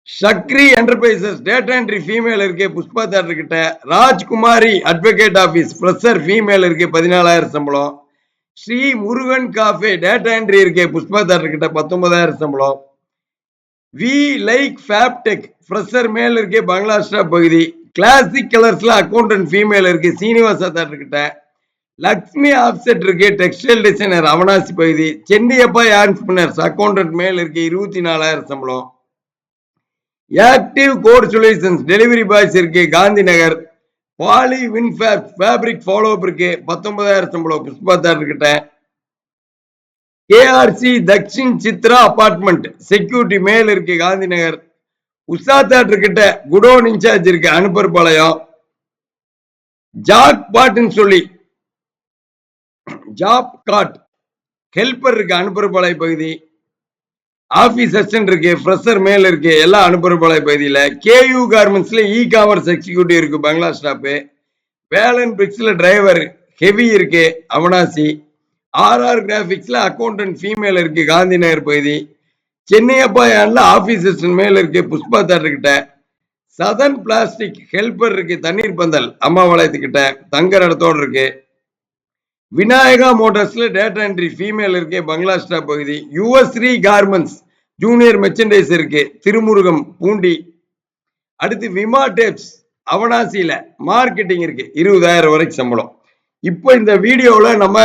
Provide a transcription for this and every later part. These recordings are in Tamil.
சக்ரி என்டர்பிரைசஸ் டேட்டா என்ட்ரி ஃபீமேல் இருக்கு புஷ்பா தேட்டர் கிட்ட. Rajkumari advocate office fresher female இருக்கு 14,000 சம்பளம். Sri Murugan cafe data entry இருக்கு புஷ்பா தேட்டர் கிட்ட 19,000 சம்பளம். வி லைக் ஃபேப்டெக் ஃப்ரெஷர் மேல் இருக்கு பங்களாஸ்டா பகுதி. கிளாசிக் கலர்ஸ்ல அக்கௌண்டன்ட் ஃபீமேல் இருக்கு சீனிவாசா தேட்டர் கிட்ட. லக்ஷ்மி ஆப்செட் இருக்கு டெக்ஸ்டைல் டிசைனர் அவனாசி பகுதி. சென்னியப்பா ஆன்ஸ்பினர்ஸ் அக்கௌண்டன்ட் மேல் இருக்கு 24,000 சம்பளம். Active code solutions delivery boys இருக்கு Gandhi Nagar. Poly fabric follow up இருக்கு 19,000 சம்பளம் புஷ்பா தேட்டர் கிட்ட. KRC Dakshin Chitra apartment security மேல் இருக்கு காந்தி நகர். உஷா தேட்டர் கிட்ட குடோன் இன்சார்ஜ் இருக்கு அனுப்பர்பாளையம். ஜாக் பாட்னு சொல்லி ஜாப் காட் ஹெல்பர் இருக்கு அனுப்பர்பாளையம் பகுதி. ஆபீஸ் அசிஸ்டன்ட் இருக்கு ஃப்ரெஷர் மேல் இருக்கு எல்லாம் அனுப்பர்பாளையம் பகுதியில். கேயூ கார்மெண்ட்ஸ்ல இ காமர்ஸ் எக்ஸிக்யூட்டிவ் இருக்கு பங்களா ஸ்டாப்பு. வேலன் பிரிக்ஸ்ல டிரைவர் ஹெவி இருக்கு அவனாசி. ஆர்ஆர் கிராபிக்ஸ்ல அக்கௌண்டன்ட் ஃபீமேல் இருக்கு காந்தி நகர் பகுதி. சென்னையப்பா யான்ல ஆபீஸ் அசிஸ்டன்ட் மேல் இருக்கு புஷ்பா தேட்டர் கிட்ட. சதன் பிளாஸ்டிக் ஹெல்பர் இருக்கு தண்ணீர் பந்தல் அம்மாவாளையத்துக்கிட்ட தங்கர் இடத்தோடு இருக்கு. விநாயகா மோட்டார்ஸ்ல டேட்டா என்ட்ரி ஃபீமேல் இருக்கு பங்களா ஸ்டாப் பகுதி. யுவஸ்ரீ கார்மெண்ட்ஸ் ஜூனியர் மெர்ச்சன்டைஸ் இருக்கு திருமுருகம் பூண்டி. அடுத்து விமா டேப்ஸ் அவனாசியில மார்க்கெட்டிங் இருக்கு 20,000 வரைக்கும் சம்பளம். இப்போ இந்த வீடியோல நம்ம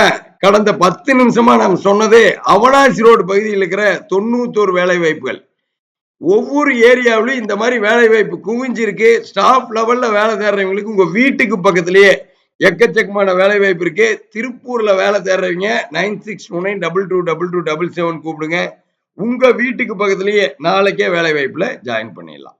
கடந்த 10 நிமிஷமா நம்ம சொன்னதே அவனாசி ரோடு பகுதியில் இருக்கிற 91 வேலை வாய்ப்புகள். ஒவ்வொரு ஏரியாவிலும் இந்த மாதிரி வேலை வாய்ப்பு குவிஞ்சிருக்கு. ஸ்டாஃப் லெவல்ல வேலை தேடுறவங்களுக்கு உங்க வீட்டுக்கு பக்கத்திலேயே எக்கச்சக்கமான வேலை வாய்ப்பு இருக்கு. திருப்பூர்ல வேலை தேடுறவங்க 9629222277 கூப்பிடுங்க. உங்க வீட்டுக்கு பக்கத்திலேயே நாளைக்கே வேலை வாய்ப்புல ஜாயின் பண்ணிடலாம்.